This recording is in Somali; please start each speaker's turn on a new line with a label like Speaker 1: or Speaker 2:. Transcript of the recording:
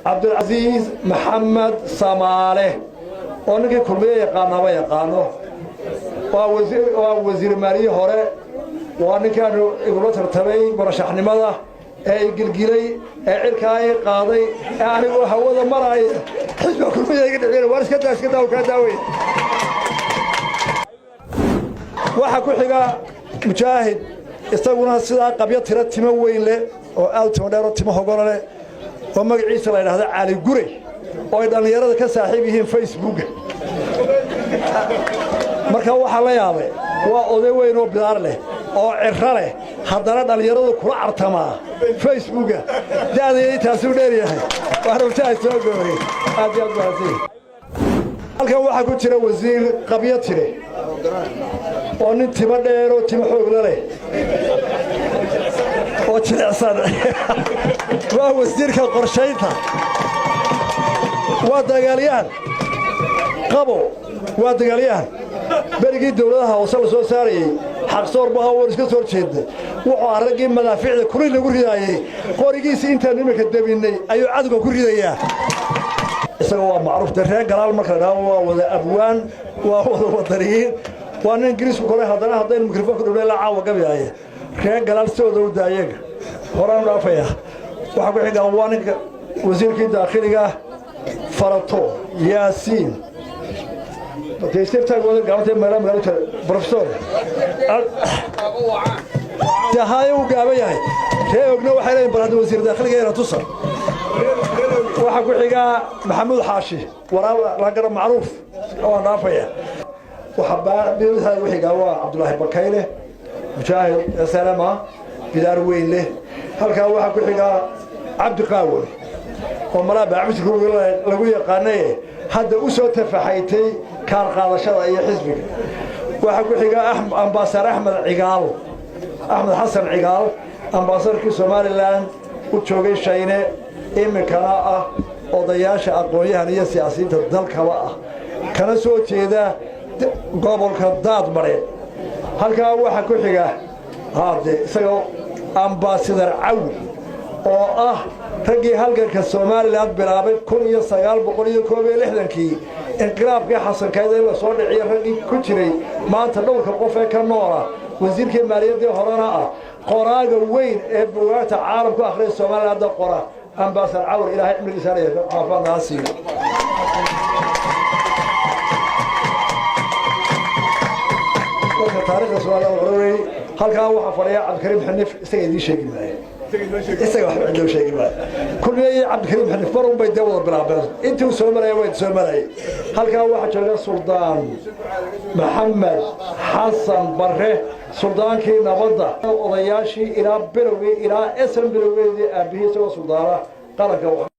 Speaker 1: عبد العزيز محمد سماله ونك كلية يقانه يقانه ووزير مالية هراء وأنا كانوا يقولون ترتبي برشح نمضة قلقلي عركاي قاضي يعني هو ذا مراي حزب كلية يقدر ورث كذا وكذاوي وحكوا حقا مجاهد استغنى السلاح قبيل ترى تموين له أو تمدار تمهجر له وما عيسى الله هذا على جوري وإذا يرى كصاحبهم فيسبوك مركب وحلا يابي وأذا وين وبدار له أو عرّله حضرنا يرى كل عرتما فيسبوك ده تاسو داري وأنا متأسف قوي هذا البازي halkan waxa ku jira wasiir qabiyo tire oo nin timo dheer oo timo xoog leh oo jilicsan waa wasiirka qorshaynta waa dagaalyahan qabo waa dagaalyahan berigii dawladaha hoose la soo saarayay xaqsoor baa war iska soo jeeday wuxuu aragay madaaficda kulay lagu ridaayay qorigiisa inta nimanka dabinay ayuu cadowga ku ridayaa isagoo macruuf dareen galaal marka la dhaho waa wada abwaan waa wada wadariin waan ingiriis kale hadaan mikrofoonka dhulay la caawa gabayay reen galaal soo dawdayaga horaan dhaafaya waxa ku xiga waaninka wasiirka daaqiliga farato yaasiin deysirtaag wada gaabtay magaalada professor tahay uu gaabayahay reeyogna waxay leeyihiin barada wasiir daaqiliga inuu tuso waxa ku xiga maxamuud xaashi waraal la gara macruuf oo dhaafaya waxa baa wixiga waa Cabdullaahi Bakayle mujaahid salaama bidaar weyn leh halka waxa ku xiga Cabdi Qaawil oo malaaba cabsigu lagu yaqaanay hadda u soo tafaxaytay kaar qaadashada iyo xisbiga waxa ku xiga ambaasar Ahmed Cigaal Ahmed Xasan Cigaal ambaasarkii Soomaaliland u joogay Shayne imikana ah odayaasha aqoonyahan iyo siyaasiyiinta dalkaba ah kana soo jeeda gobolka Daadmareed halka waxa ku xiga haade isagoo ambassador Cawi oo ah ragii halganka Soomaaliland bilaabay 1961kii inqilaabkii Xasan Kaydee la soo dhiciyay ragii ku jiray maanta dhowrka qof ee ka noola wasiirka maaliyadda horena ah qoraaga weyn ee buugaagta caalamka akhriya Soomaaliland qora ambassador Cawi ilaahay cimrigiisa leeyahay caafimaad naasiyo taariikhda Soomaaliland waray halka waxa fadhiya Cabdikariim Xaniif isaga idin sheegi maayo isaga wax loo sheegi maayo kulliye Cabdikariim Xaniif marun bay dawada bilaabeen intuu Soomaaliya way Soomaaliya halka waxa jooga Suldaan Maxamed Xasan Barre suldaankii nabadda odayaashii ilaa bilowgii ilaa SN bilowgii aabihiisa oo suldaana qaranka